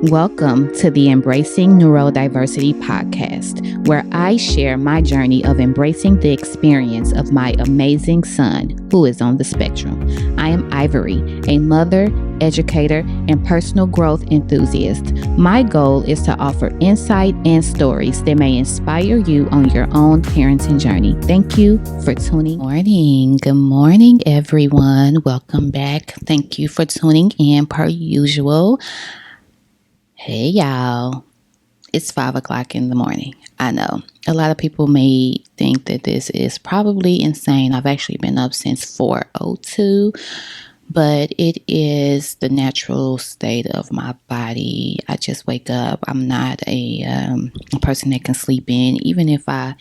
Welcome to the Embracing Neuro-Diversity podcast, where I share my journey of embracing the experience of my amazing son who is on the spectrum. I am Ivory, a mother, educator, and personal growth enthusiast. My goal is to offer insight and stories that may inspire you on your own parenting journey. Thank you for tuning in. Good morning, everyone. Welcome back. Thank you for tuning in per usual. Hey, y'all. It's 5 o'clock in the morning. I know a lot of people may think that this is probably insane. I've actually been up since 4:02, but it is the natural state of my body. I just wake up. I'm not a person that can sleep in, even if I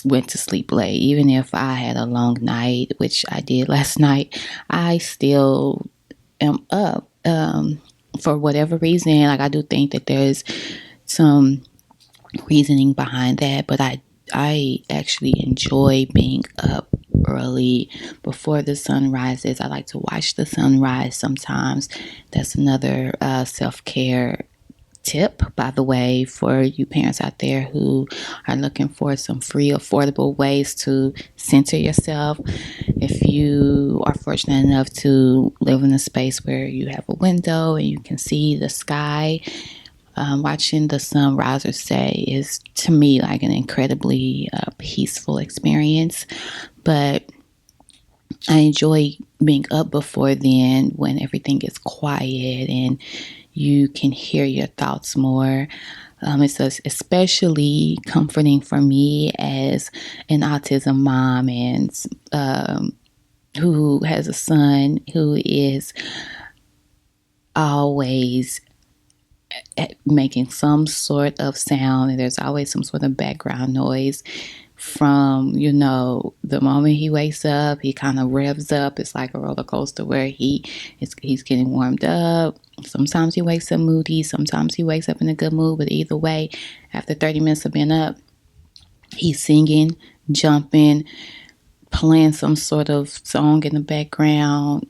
went to sleep late, even if I had a long night, which I did last night. I still am up. For whatever reason, like I do think that there's some reasoning behind that, but I actually enjoy being up early before the sun rises. I like to watch the sunrise sometimes. That's another self-care tip, by the way, for you parents out there who are looking for some free, affordable ways to center yourself. If you are fortunate enough to live in a space where you have a window and you can see the sky, watching the sun rise or set is, to me, like an incredibly peaceful experience. But I enjoy being up before then when everything is quiet and you can hear your thoughts more. It's especially comforting for me as an autism mom and who has a son who is always making some sort of sound, and there's always some sort of background noise from, the moment he wakes up. He kind of revs up. It's like a roller coaster where he's getting warmed up. Sometimes he wakes up moody, sometimes he wakes up in a good mood, but either way, after 30 minutes of being up, he's singing, jumping, playing some sort of song in the background,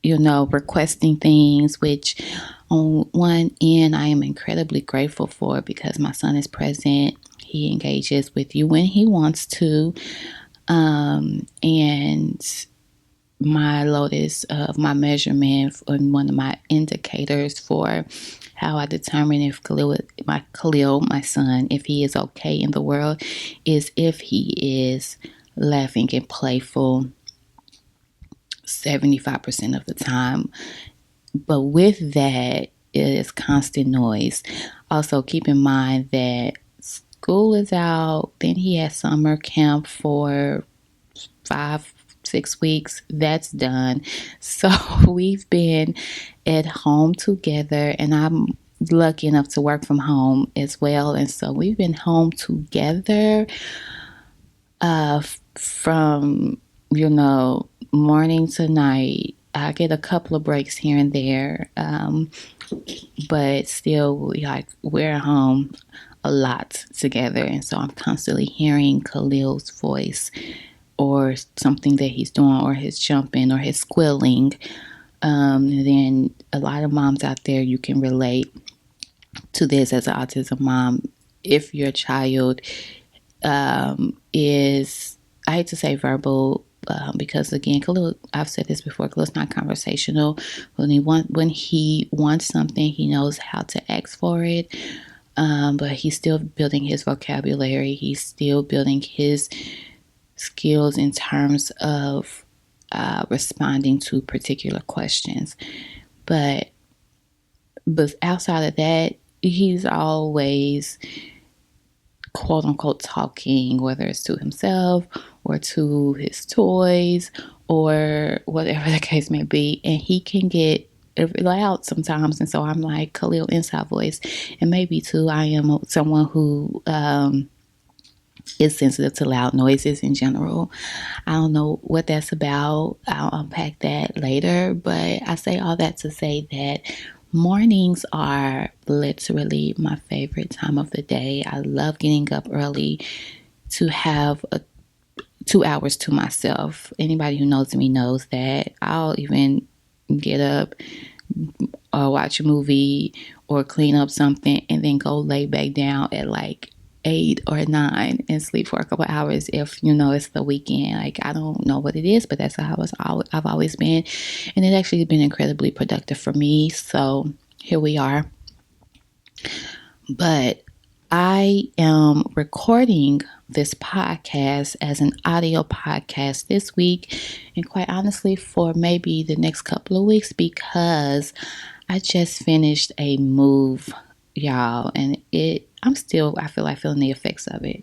requesting things, which on one end I am incredibly grateful for because my son is present. He engages with you when he wants to. And my lotus of my measurement and one of my indicators for how I determine if Khalil, my son, if he is okay in the world, is if he is laughing and playful 75% of the time. But with that, it is constant noise. Also, keep in mind that school is out. Then he has summer camp for 5-6 weeks. That's done. So we've been at home together, and I'm lucky enough to work from home as well. And so we've been home together from, morning to night. I get a couple of breaks here and there, but still, we're at home a lot together, and so I'm constantly hearing Khalil's voice or something that he's doing, or his jumping, or his squealing. And then a lot of moms out there, you can relate to this as an autism mom. If your child is, I hate to say verbal, because again, Khalil, I've said this before, Khalil's not conversational. When he wants something, he knows how to ask for it. But he's still building his vocabulary. He's still building his skills in terms of responding to particular questions. But outside of that, he's always quote unquote talking, whether it's to himself or to his toys or whatever the case may be. And he can get loud sometimes. And so I'm like, Khalil, inside voice. And maybe too, I am someone who is sensitive to loud noises in general. I don't know what that's about. I'll unpack that later. But I say all that to say that mornings are literally my favorite time of the day. I love getting up early to have 2 hours to myself. Anybody who knows me knows that. I'll even get up or watch a movie or clean up something and then go lay back down at like 8 or 9 and sleep for a couple hours if it's the weekend. Like, I don't know what it is, but that's how I've always been, and it actually been incredibly productive for me. So here we are. But I am recording this podcast as an audio podcast this week, and quite honestly, for maybe the next couple of weeks, because I just finished a move, y'all, and I feel like feeling the effects of it.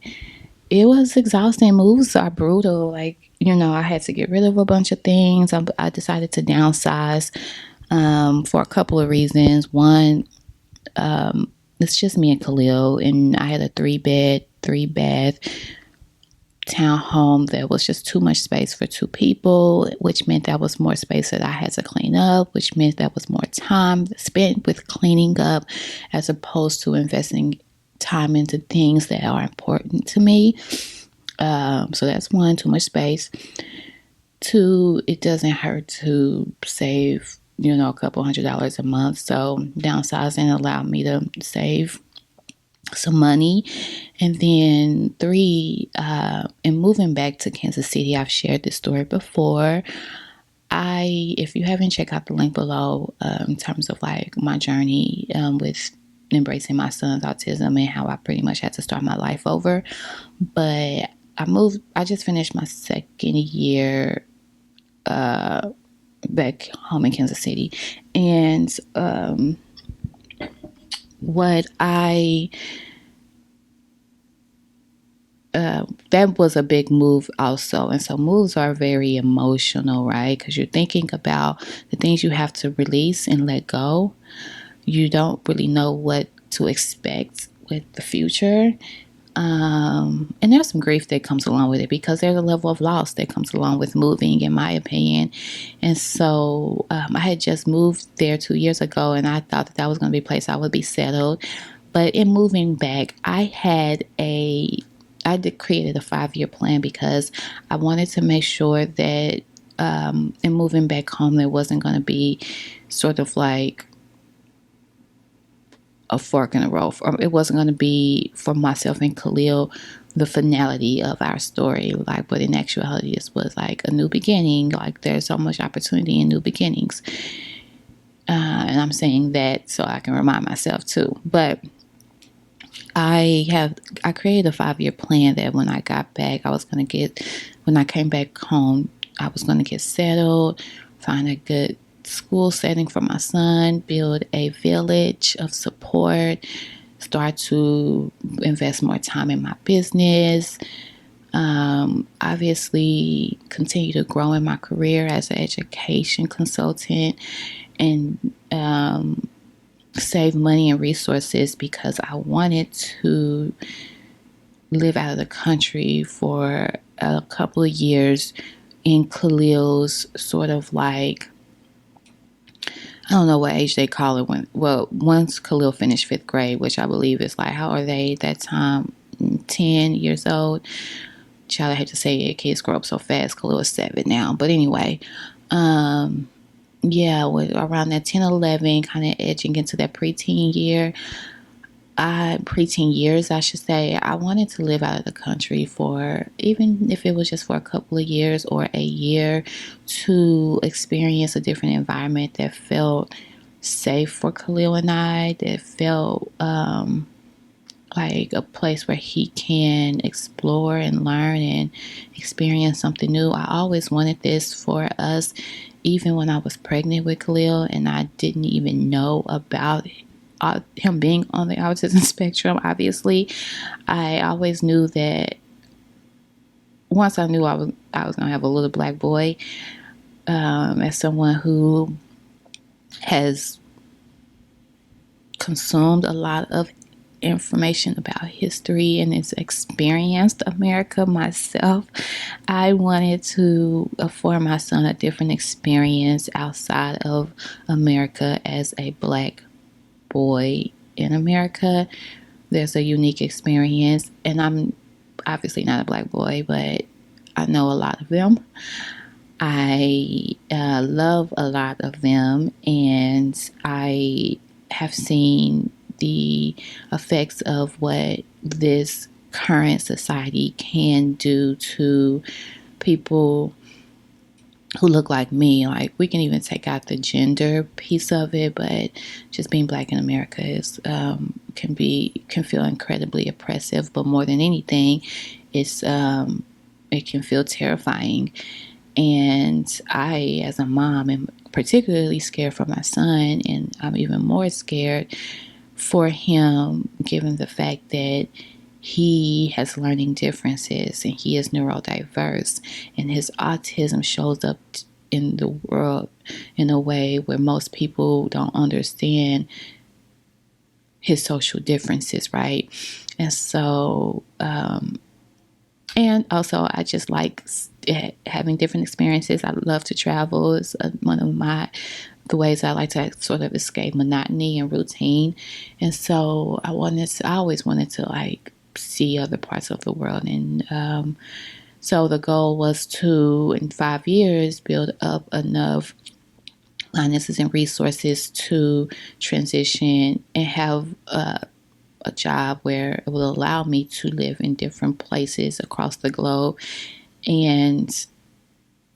It was exhausting. Moves are brutal. Like, I had to get rid of a bunch of things. I decided to downsize for a couple of reasons. One, it's just me and Khalil, and I had a 3-bed, 3-bath townhome that was just too much space for 2 people, which meant that was more space that I had to clean up, which meant that was more time spent with cleaning up as opposed to investing time into things that are important to me. So that's one, too much space. 2, it doesn't hurt to save, a couple $100 a month. So downsizing allowed me to save some money. And then 3, in moving back to Kansas City, I've shared this story before. If you haven't checked out the link below, in terms of like my journey with embracing my son's autism and how I pretty much had to start my life over. But I just finished my 2nd year back home in Kansas City. And that was a big move also. And so moves are very emotional, right? Because you're thinking about the things you have to release and let go. You don't really know what to expect with the future. And there's some grief that comes along with it, because there's a level of loss that comes along with moving, in my opinion. And so I had just moved there 2 years ago, and I thought that was going to be a place I would be settled. But in moving back, I created a 5-year plan, because I wanted to make sure that in moving back home, there wasn't going to be sort of like a fork in the road. It wasn't going to be, for myself and Khalil, the finality of our story. Like, but in actuality, this was like a new beginning. Like, there's so much opportunity in new beginnings. And I'm saying that so I can remind myself too. But I created a 5-year plan that when I got back, when I came back home, I was going to get settled, find a good school setting for my son, build a village of support, start to invest more time in my business, obviously continue to grow in my career as an education consultant, and save money and resources, because I wanted to live out of the country for a couple of years in Khalil's sort of like, I don't know what age they call it once Khalil finished 5th grade, which I believe is like, how are they at that time? 10 years old. Child, I hate to say it, kids grow up so fast. Khalil is 7 now. But anyway, around that 10, 11, kind of edging into that preteen years, I should say, I wanted to live out of the country for, even if it was just for a couple of years or a year, to experience a different environment that felt safe for Khalil and I, that felt like a place where he can explore and learn and experience something new. I always wanted this for us, even when I was pregnant with Khalil and I didn't even know about him being on the autism spectrum. Obviously, I always knew that once I knew I was going to have a little black boy, as someone who has consumed a lot of information about history and has experienced America myself, I wanted to afford my son a different experience outside of America as a black boy in America. There's a unique experience, and I'm obviously not a black boy, but I know a lot of them. I love a lot of them, and I have seen the effects of what this current society can do to people who look like me. Like, we can even take out the gender piece of it, but just being black in America is can feel incredibly oppressive. But more than anything, it can feel terrifying. And I, as a mom, am particularly scared for my son, and I'm even more scared for him, given the fact that he has learning differences and he is neurodiverse, and his autism shows up in the world in a way where most people don't understand his social differences, right? And so, and also, I just like having different experiences. I love to travel. It's one of the ways I like to sort of escape monotony and routine. And so I always wanted to like see other parts of the world. And so the goal was to, in 5 years, build up enough finances and resources to transition and have a job where it will allow me to live in different places across the globe. And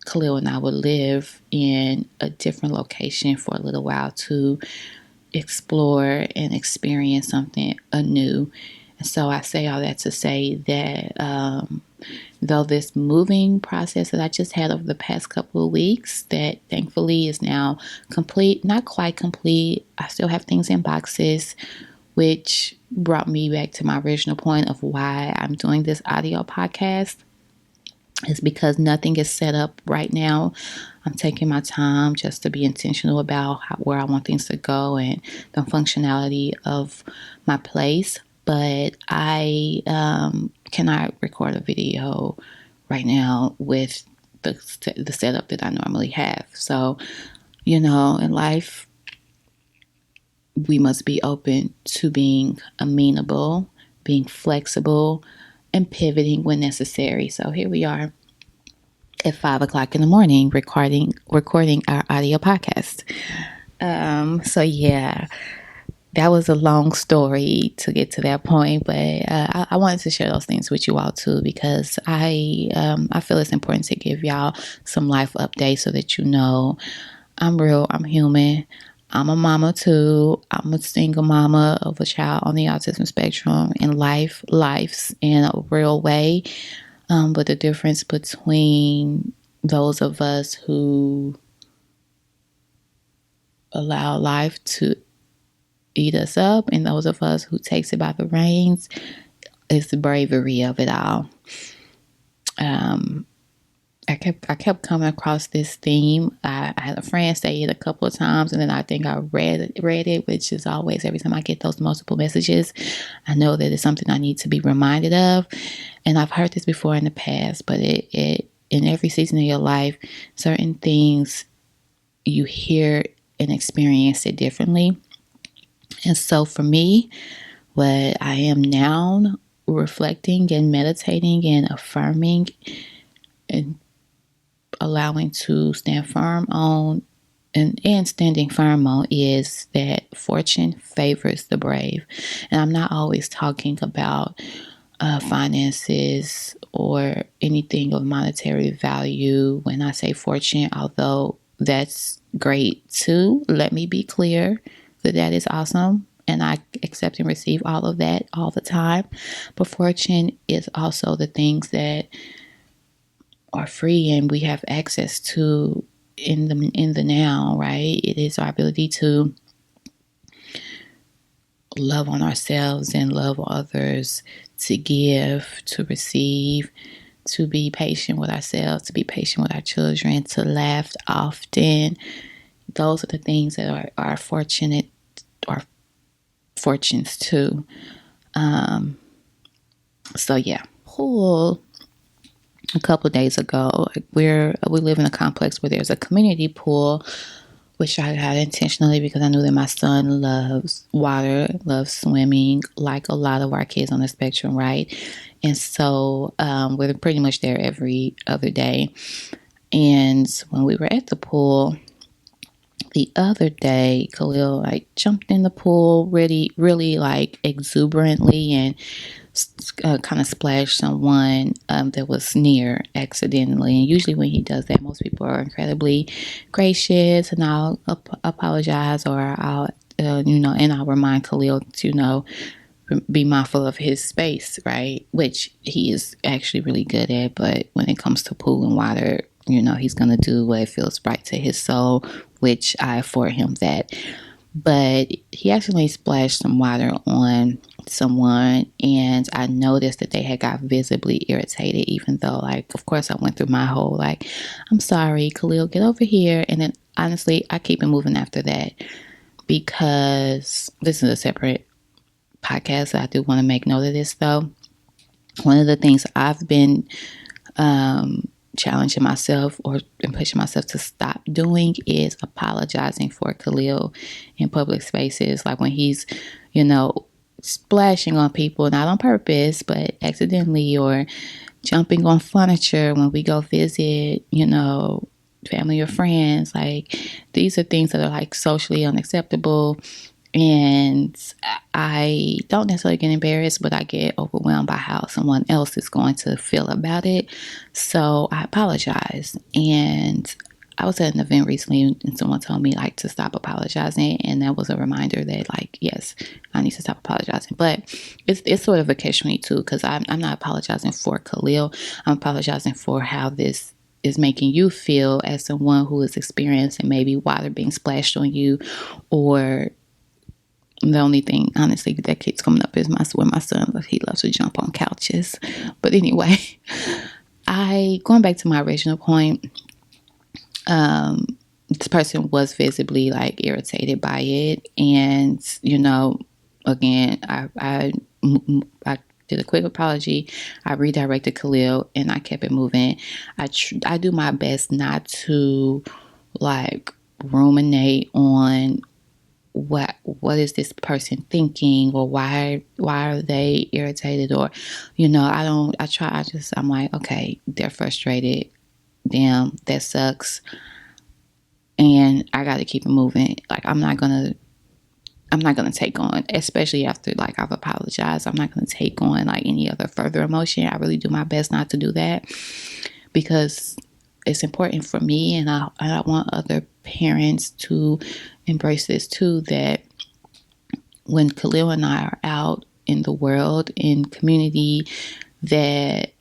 Khalil and I would live in a different location for a little while to explore and experience something anew. And so I say all that to say that though this moving process that I just had over the past couple of weeks, that thankfully is now complete, not quite complete. I still have things in boxes, which brought me back to my original point of why I'm doing this audio podcast. Is because nothing is set up right now. I'm taking my time just to be intentional about where I want things to go and the functionality of my place. But I cannot record a video right now with the setup that I normally have. So, in life, we must be open to being amenable, being flexible, and pivoting when necessary. So here we are at 5 o'clock in the morning recording our audio podcast. So yeah, that was a long story to get to that point, but I wanted to share those things with you all too, because I feel it's important to give y'all some life updates so that I'm real, I'm human. I'm a mama too. I'm a single mama of a child on the autism spectrum, and life's in a real way. But the difference between those of us who allow life to eat us up and those of us who takes it by the reins is the bravery of it all. I kept coming across this theme. I had a friend say it a couple of times, and then I think I read it, which is always, every time I get those multiple messages, I know that it's something I need to be reminded of. And I've heard this before in the past, but it in every season of your life, certain things you hear and experience it differently. And so for me, what I am now reflecting and meditating and affirming and allowing to stand firm on and standing firm on is that fortune favors the brave. And I'm not always talking about finances or anything of monetary value when I say fortune, although that's great too. Let me be clear that is awesome. And I accept and receive all of that all the time. But fortune is also the things that are free and we have access to in the now, right? It is our ability to love on ourselves and love others, to give, to receive, to be patient with ourselves, to be patient with our children, to laugh often. Those are the things that are fortunate, or fortunes too. So yeah, pool. A couple of days ago, we live in a complex where there's a community pool, which I got intentionally because I knew that my son loves water, loves swimming, like a lot of our kids on the spectrum, right? And so we're pretty much there every other day. And when we were at the pool the other day, Khalil like jumped in the pool really like exuberantly and kind of splashed someone that was near accidentally. And usually when he does that, most people are incredibly gracious and I'll apologize or I'll and I'll remind Khalil to be mindful of his space, right? Which he is actually really good at. But when it comes to pool and water, he's going to do what feels right to his soul, which I afford him that. But he actually splashed some water on someone, and I noticed that they had got visibly irritated, even though, like, of course, I went through my whole, like, I'm sorry, Khalil, get over here. And then, honestly, I keep it moving after that because this is a separate podcast. I do want to make note of this, though. One of the things I've been challenging myself and pushing myself to stop doing is apologizing for Khalil in public spaces. Like when he's, splashing on people, not on purpose, but accidentally, or jumping on furniture when we go visit, family or friends. Like these are things that are like socially unacceptable. And I don't necessarily get embarrassed, but I get overwhelmed by how someone else is going to feel about it. So I apologize. And I was at an event recently and someone told me like to stop apologizing. And that was a reminder that like, yes, I need to stop apologizing. But it's sort of a catch-22 because I'm not apologizing for Khalil. I'm apologizing for how this is making you feel as someone who is experiencing maybe water being splashed on you, or the only thing, honestly, that keeps coming up is my son, he loves to jump on couches. But anyway, going back to my original point, this person was visibly like irritated by it. And, again, I did a quick apology. I redirected Khalil and I kept it moving. I do my best not to like ruminate on what is this person thinking, or why are they irritated, or I'm like, okay, they're frustrated, damn, that sucks, and I got to keep it moving. Like I'm not gonna take on, especially after like I've apologized, I'm not gonna take on like any other further emotion. I really do my best not to do that because it's important for me, and I want other parents to embrace this too, that when Khalil and I are out in the world, in community, that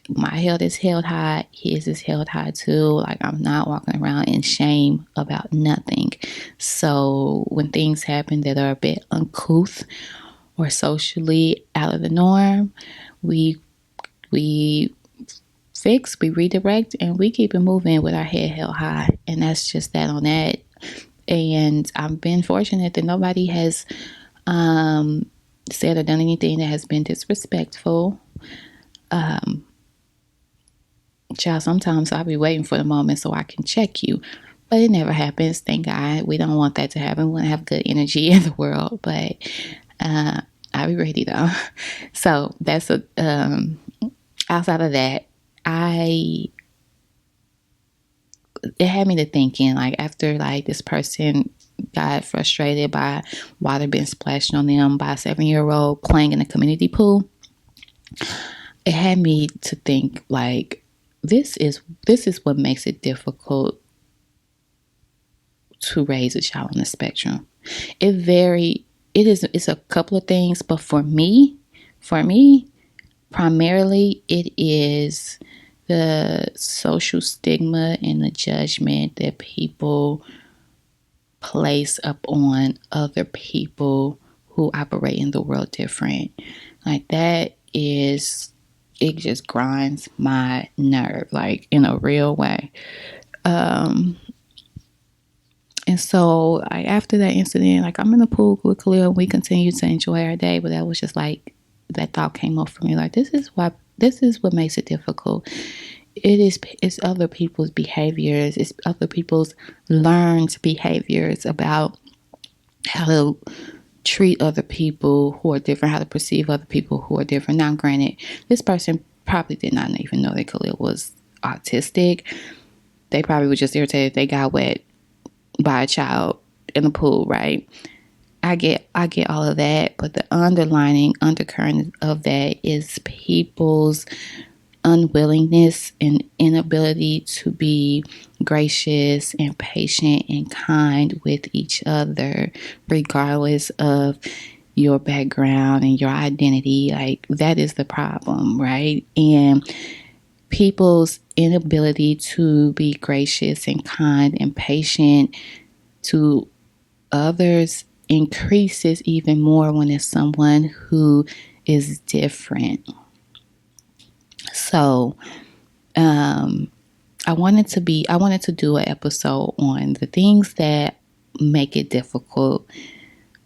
my head is held high, his is held high too. Like I'm not walking around in shame about nothing. So when things happen that are a bit uncouth or socially out of the norm, we fix, we redirect, and we keep it moving with our head held high. And that's just that on that. And I've been fortunate that nobody has said or done anything that has been disrespectful. Child, sometimes I'll be waiting for the moment so I can check you, but it never happens. Thank God. We don't want that to happen. We want to have good energy in the world, but I'll be ready though. So that's outside of that, it had me to thinking, like after like this person got frustrated by water being splashed on them by a 7-year-old playing in a community pool, it had me to think like this is what makes it difficult to raise a child on the spectrum. It's a couple of things, but for me, primarily it is the social stigma and the judgment that people place upon other people who operate in the world different. Like it just grinds my nerve, like in a real way. And so after that incident, like I'm in the pool with Khalil and we continue to enjoy our day, but that was just like, that thought came up for me. Like, this is what makes it difficult. It's other people's behaviors. It's other people's learned behaviors about how to treat other people who are different, how to perceive other people who are different. Now, granted, this person probably did not even know that Khalil was autistic, they probably were just irritated they got wet by a child in the pool, right? I get all of that, but the underlining undercurrent of that is people's unwillingness and inability to be gracious and patient and kind with each other, regardless of your background and your identity. Like, that is the problem, right? And people's inability to be gracious and kind and patient to others increases even more when it's someone who is different. So, I wanted to do an episode on the things that make it difficult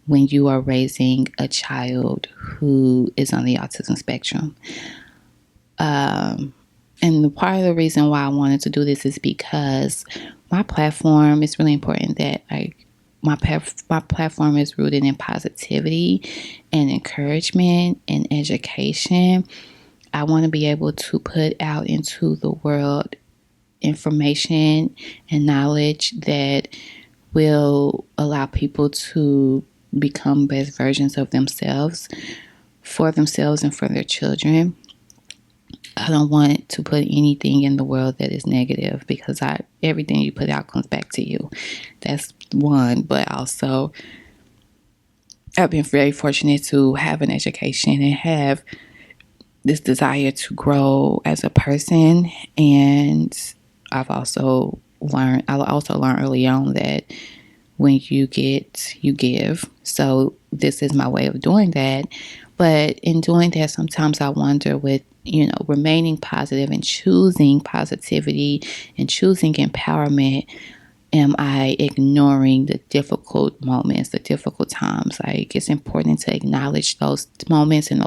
when you are raising a child who is on the autism spectrum. And part of the reason why I wanted to do this is because my platform is really important that my platform is rooted in positivity and encouragement and education. I want to be able to put out into the world information and knowledge that will allow people to become best versions of themselves and for their children. I don't want to put anything in the world that is negative, because everything you put out comes back to you. That's one. But also, I've been very fortunate to have an education and have this desire to grow as a person. And I also learned early on that when you get, you give. So this is my way of doing that. But in doing that, sometimes I wonder, with remaining positive and choosing positivity and choosing empowerment, am I ignoring the difficult moments, the difficult times? Like, it's important to acknowledge those moments and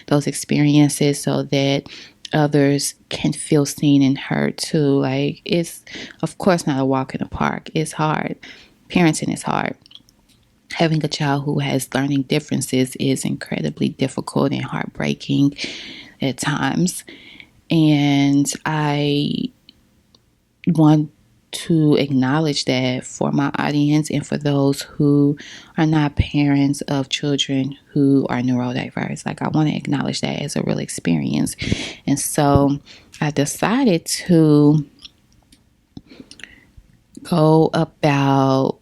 those experiences so that others can feel seen and heard too. Like, it's of course not a walk in the park. It's hard. Parenting is hard. Having a child who has learning differences is incredibly difficult and heartbreaking at times. And I want to acknowledge that for my audience and for those who are not parents of children who are neurodiverse. Like, I want to acknowledge that as a real experience. And so I decided to go about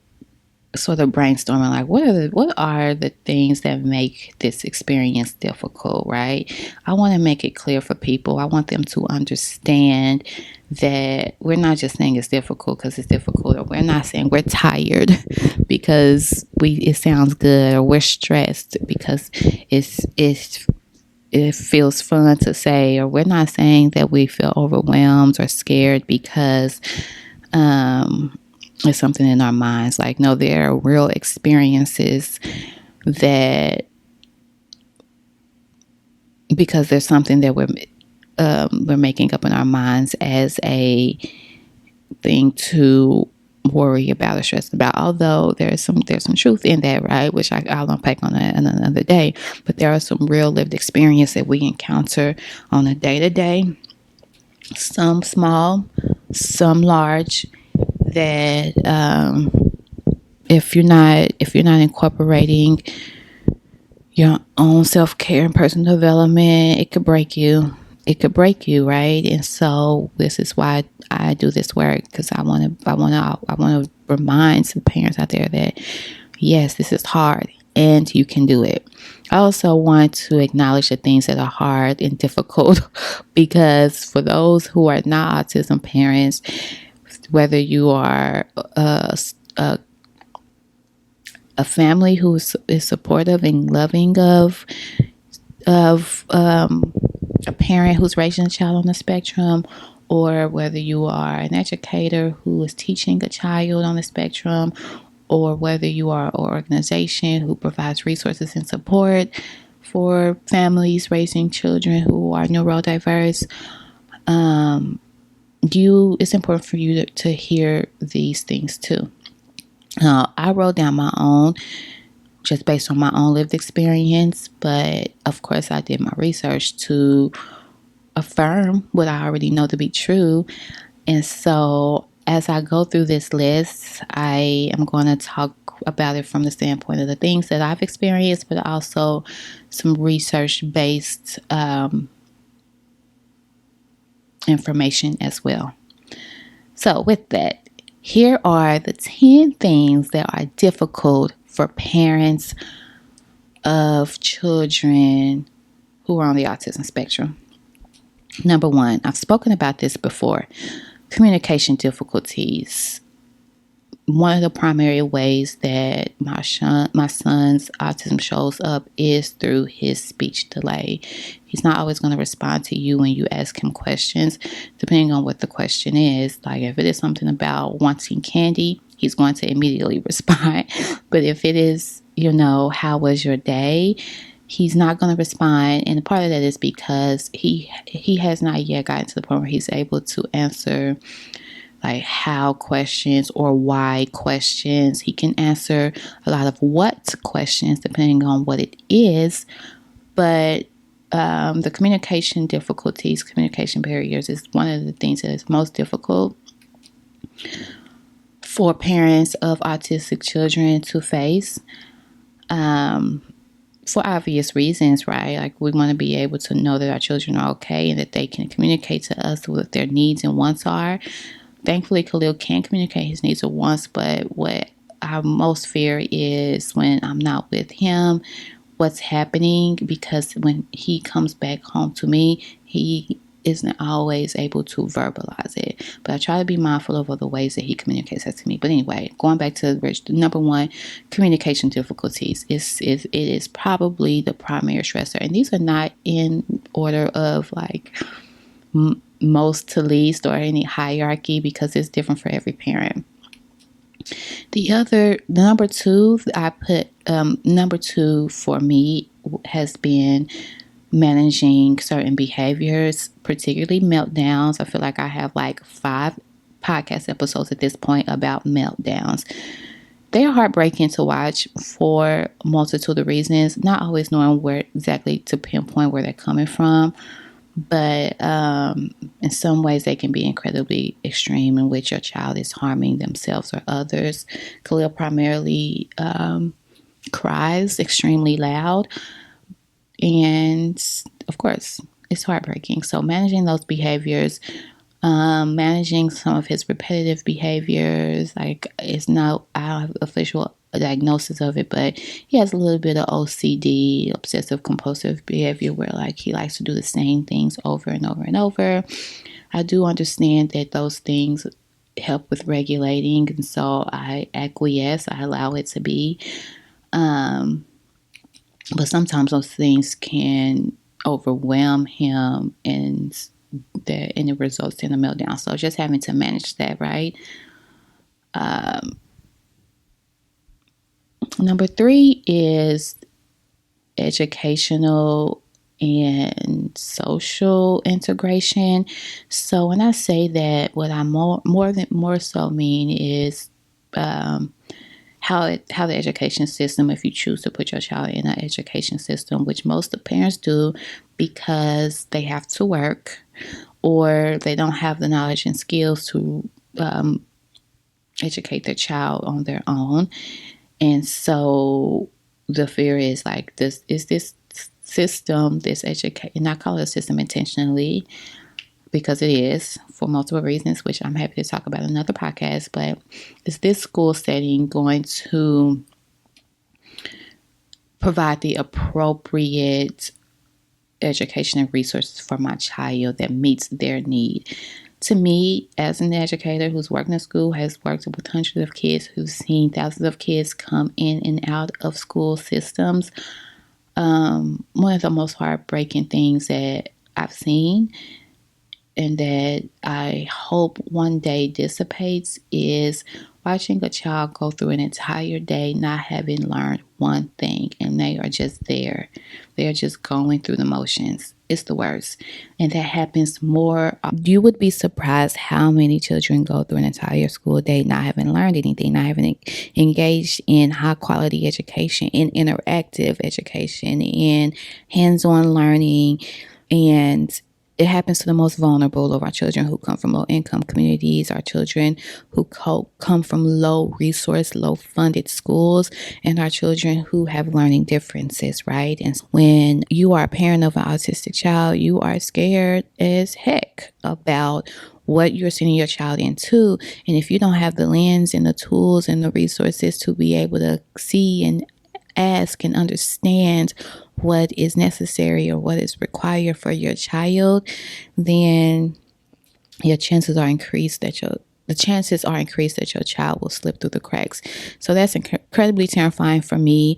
sort of brainstorming, like, what are the things that make this experience difficult, right? I want to make it clear for people. I want them to understand that we're not just saying it's difficult because it's difficult, or we're not saying we're tired because it sounds good, or we're stressed because it feels fun to say, or we're not saying that we feel overwhelmed or scared because it's something in our minds. Like, no, there are real experiences that, because there's something that we're making up in our minds as a thing to worry about or stress about. Although there's some truth in that, right? Which I'll unpack on another day. But there are some real lived experiences that we encounter on a day-to-day. Some small, some large. That if you're not incorporating your own self-care and personal development, it could break you, right? And so this is why I do this work, because I want to remind some parents out there that yes, this is hard and you can do it. I also want to acknowledge the things that are hard and difficult, because for those who are not autism parents, whether you are a family who is supportive and loving of a parent who's raising a child on the spectrum, or whether you are an educator who is teaching a child on the spectrum, or whether you are an organization who provides resources and support for families raising children who are neurodiverse, it's important for you to hear these things too. I wrote down my own, just based on my own lived experience, but of course I did my research to affirm what I already know to be true. And so as I go through this list, I am going to talk about it from the standpoint of the things that I've experienced, but also some research-based information as well. So with that, here are the 10 things that are difficult for parents of children who are on the autism spectrum. Number 1, I've spoken about this before, communication difficulties. One of the primary ways that my son's autism shows up is through his speech delay. He's not always going to respond to you when you ask him questions, depending on what the question is. Like if it is something about wanting candy, he's going to immediately respond. But if it is, how was your day? He's not going to respond. And part of that is because he has not yet gotten to the point where he's able to answer like how questions or why questions. He can answer a lot of what questions depending on what it is, but the communication difficulties, communication barriers is one of the things that is most difficult for parents of autistic children to face, for obvious reasons, right? Like we want to be able to know that our children are okay and that they can communicate to us what their needs and wants are. Thankfully, Khalil can communicate his needs and wants, but what I most fear is when I'm not with him, what's happening, because when he comes back home to me, he isn't always able to verbalize it. But I try to be mindful of other ways that he communicates that to me. But anyway, going back to number 1, communication difficulties. It is probably the primary stressor. And these are not in order of like most to least or any hierarchy, because it's different for every parent. The number 2, I put number 2 for me has been managing certain behaviors, particularly meltdowns. I feel like I have like 5 podcast episodes at this point about meltdowns. They are heartbreaking to watch for a multitude of reasons, not always knowing where exactly to pinpoint where they're coming from. But in some ways, they can be incredibly extreme, in which your child is harming themselves or others. Khalil primarily cries extremely loud. And of course, it's heartbreaking. So managing those behaviors, managing some of his repetitive behaviors, like it's not, I don't have official diagnosis of it, but he has a little bit of OCD, obsessive compulsive behavior, where like he likes to do the same things over and over and over. I do understand that those things help with regulating, and so I acquiesce, I allow it to be, but sometimes those things can overwhelm him, and it results in a meltdown. So just having to manage that, right? Number 3 is educational and social integration. So when I say that, what I more so mean is how the education system, if you choose to put your child in an education system, which most of the parents do because they have to work or they don't have the knowledge and skills to educate their child on their own. And so the fear is like, this system, this education, and I call it a system intentionally because it is for multiple reasons, which I'm happy to talk about in another podcast. But is this school setting going to provide the appropriate education and resources for my child that meets their need? To me, as an educator who's worked in school, has worked with hundreds of kids, who's seen thousands of kids come in and out of school systems, one of the most heartbreaking things that I've seen and that I hope one day dissipates is watching a child go through an entire day not having learned one thing, and they are just there. They are just going through the motions. It's the worst. And that happens more. You would be surprised how many children go through an entire school day not having learned anything, not having engaged in high quality education, in interactive education, in hands-on learning. And It happens to the most vulnerable of our children who come from low income communities, our children who come from low resource, low funded schools, and our children who have learning differences, right? And when you are a parent of an autistic child, you are scared as heck about what you're sending your child into. And if you don't have the lens and the tools and the resources to be able to see and ask and understand what is necessary or what is required for your child, then your chances are increased that your child will slip through the cracks. So that's incredibly terrifying for me.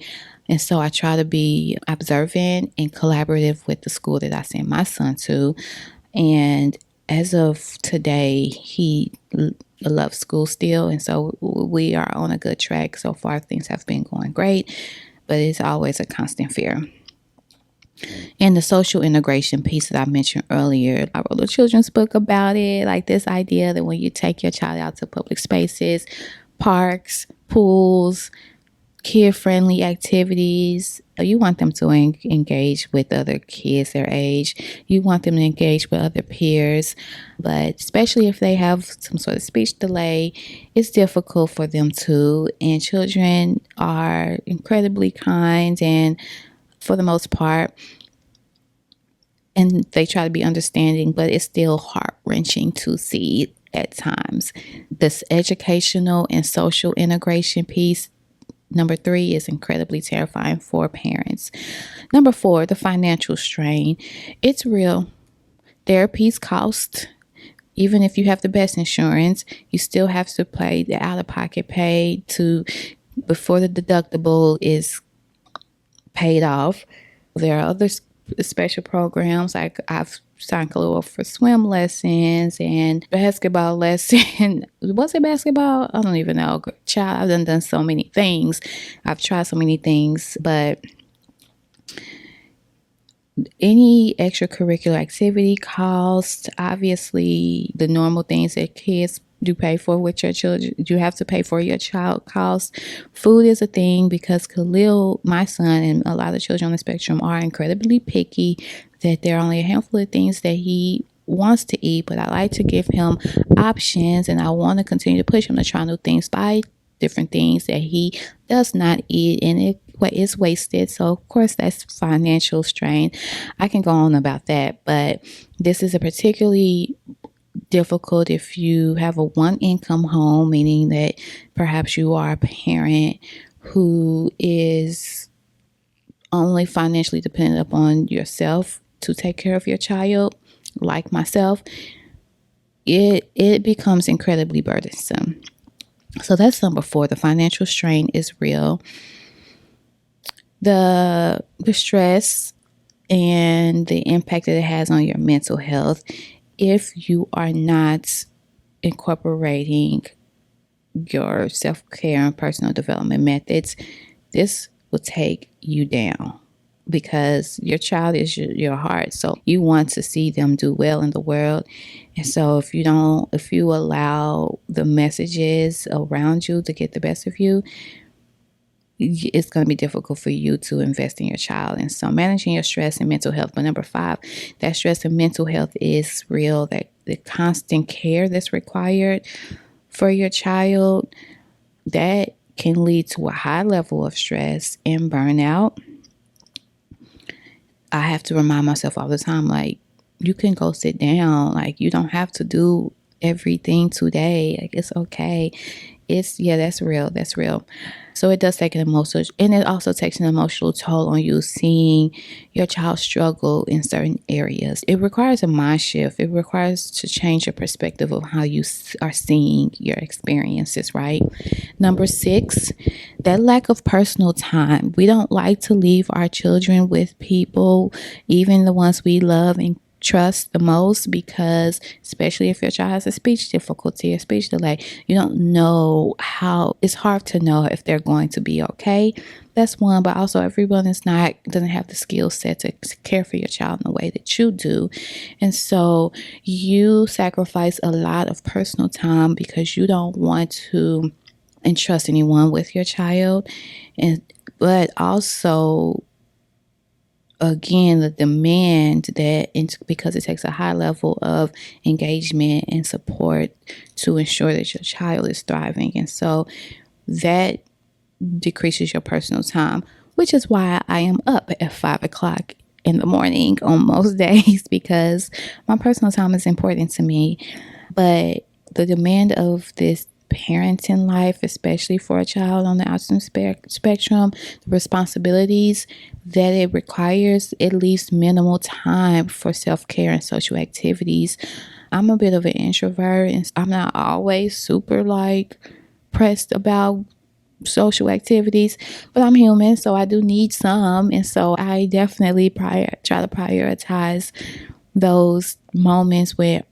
And so I try to be observant and collaborative with the school that I send my son to. And as of today, he loves school still. And so we are on a good track. So far, things have been going great, but it's always a constant fear. And the social integration piece that I mentioned earlier, I wrote a children's book about it, like this idea that when you take your child out to public spaces, parks, pools, kid-friendly activities, you want them to engage with other kids their age. You want them to engage with other peers. But especially if they have some sort of speech delay, it's difficult for them to. And children are incredibly kind and for the most part, and they try to be understanding, but it's still heart-wrenching to see at times. This educational and social integration piece, number 3, is incredibly terrifying for parents. Number 4, the financial strain. It's real. Therapies cost. Even if you have the best insurance, you still have to pay the out-of-pocket pay before the deductible is paid off. There are other special programs, like I've signed Khalil for swim lessons and basketball lesson. Was it basketball? I don't even know. Child, I've done so many things. I've tried so many things, but any extracurricular activity costs, obviously the normal things that kids do pay for with your children, you have to pay for your child costs. Food is a thing because Khalil, my son, and a lot of children on the spectrum are incredibly picky, that there are only a handful of things that he wants to eat, but I like to give him options, and I want to continue to push him to try new things, buy different things that he does not eat, and it is wasted. So of course that's financial strain. I can go on about that, but this is a particularly difficult if you have a one income home, meaning that perhaps you are a parent who is only financially dependent upon yourself to take care of your child, like myself. It becomes incredibly burdensome. So that's number 4. The financial strain is real. The stress and the impact that it has on your mental health, if you are not incorporating your self-care and personal development methods, this will take you down, because your child is your heart. So you want to see them do well in the world. And so if you allow the messages around you to get the best of you, it's going to be difficult for you to invest in your child. And so managing your stress and mental health. But number 5, that stress and mental health is real, that the constant care that's required for your child, that can lead to a high level of stress and burnout. I have to remind myself all the time, like, you can go sit down. Like, you don't have to do everything today. Like, it's okay. That's real. That's real. So it does take an emotional, and it also takes an emotional toll on you seeing your child struggle in certain areas. It requires a mind shift. It requires to change your perspective of how you are seeing your experiences, right? Number 6, that lack of personal time. We don't like to leave our children with people, even the ones we love and trust the most, because especially if your child has a speech difficulty, a speech delay, you don't know it's hard to know if they're going to be okay. That's one, but also everyone doesn't have the skill set to care for your child in the way that you do. And so you sacrifice a lot of personal time because you don't want to entrust anyone with your child, but also again, the demand that, because it takes a high level of engagement and support to ensure that your child is thriving. And so that decreases your personal time, which is why I am up at 5 o'clock in the morning on most days, because my personal time is important to me. But the demand of this parenting life, especially for a child on the autism spectrum, the responsibilities that it requires, it leaves minimal time for self-care and social activities. I'm a bit of an introvert, and I'm not always super pressed about social activities, but I'm human, so I do need some. And so I definitely try to prioritize those moments where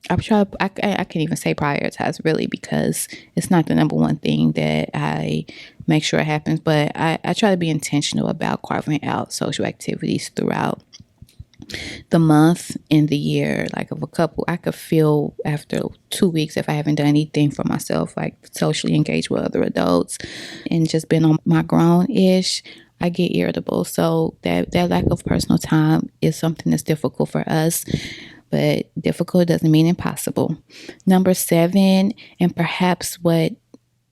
I can't even say prioritize really, because it's not the number one thing that I make sure happens, but I try to be intentional about carving out social activities throughout the month and the year. Like, of a couple, I could feel after 2 weeks if I haven't done anything for myself, like socially engage with other adults and just been on my grown-ish, I get irritable. So that lack of personal time is something that's difficult for us, but difficult doesn't mean impossible. Number 7, and perhaps what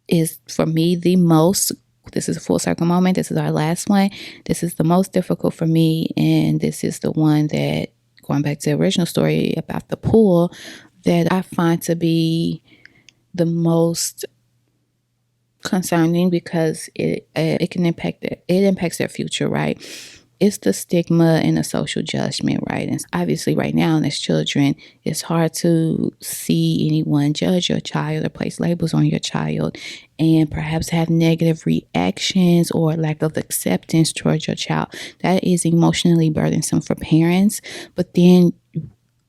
is for me the most, this is a full circle moment, this is our last one, this is the most difficult for me, and this is the one that, going back to the original story about the pool, that I find to be the most concerning, because it can impact it impacts their future, right? It's the stigma and the social judgment, right? And obviously right now as children, it's hard to see anyone judge your child or place labels on your child and perhaps have negative reactions or lack of acceptance towards your child. That is emotionally burdensome for parents. But then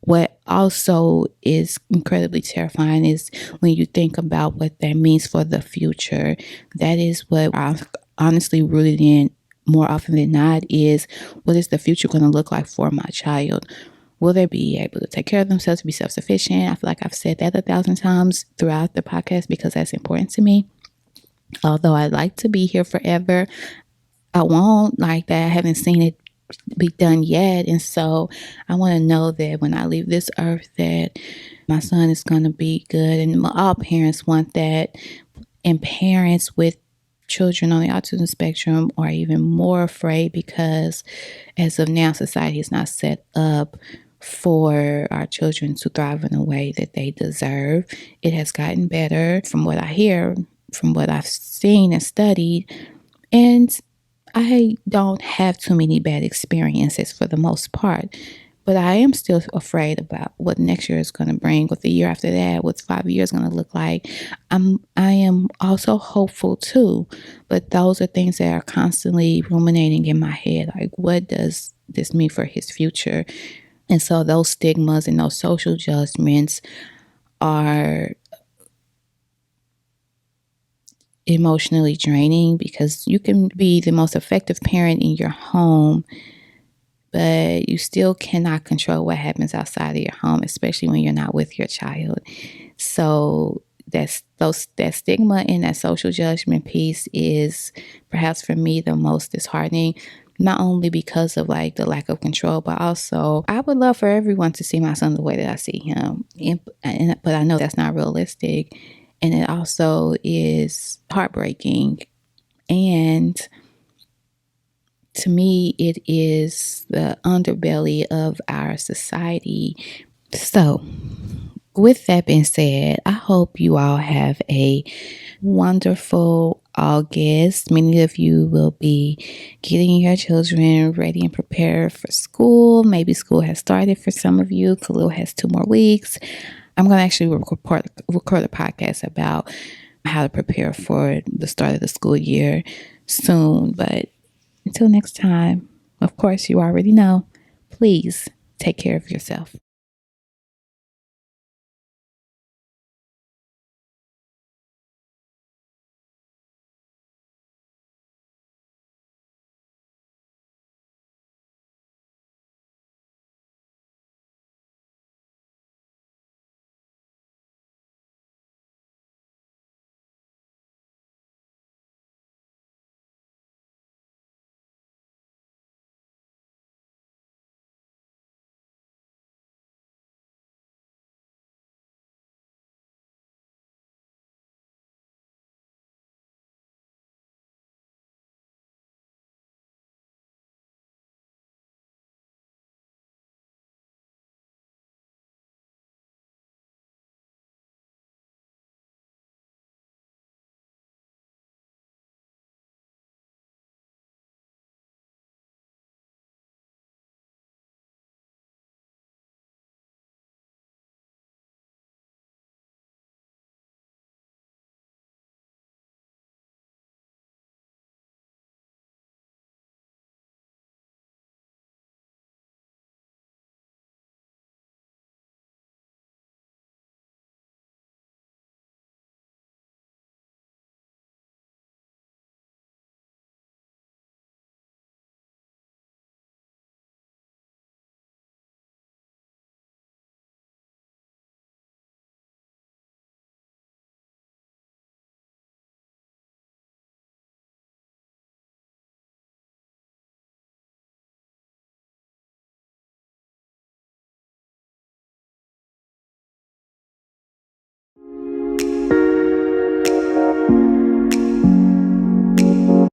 what also is incredibly terrifying is when you think about what that means for the future. That is what I'm honestly rooted in more often than not, is what is the future going to look like for my child? Will they be able to take care of themselves, be self-sufficient? I feel like I've said that 1,000 times throughout the podcast because that's important to me. Although I'd like to be here forever, I won't like that. I haven't seen it be done yet. And so I want to know that when I leave this earth, that my son is going to be good. And all parents want that. And parents with children on the autism spectrum are even more afraid, because as of now, society is not set up for our children to thrive in a way that they deserve. It has gotten better from what I hear, from what I've seen and studied. And I don't have too many bad experiences for the most part, but I am still afraid about what next year is going to bring, what the year after that, what's 5 years going to look like. I am also hopeful too, but those are things that are constantly ruminating in my head. Like, what does this mean for his future? And so those stigmas and those social judgments are emotionally draining, because you can be the most effective parent in your home, but you still cannot control what happens outside of your home, especially when you're not with your child. So that stigma and that social judgment piece is perhaps for me the most disheartening, not only because of like the lack of control, but also I would love for everyone to see my son the way that I see him. But I know that's not realistic. And it also is heartbreaking. And to me, it is the underbelly of our society. So, with that being said, I hope you all have a wonderful August. Many of you will be getting your children ready and prepared for school. Maybe school has started for some of you. Khalil has 2 more weeks. I'm going to actually record a podcast about how to prepare for the start of the school year soon. But until next time, of course, you already know, please take care of yourself.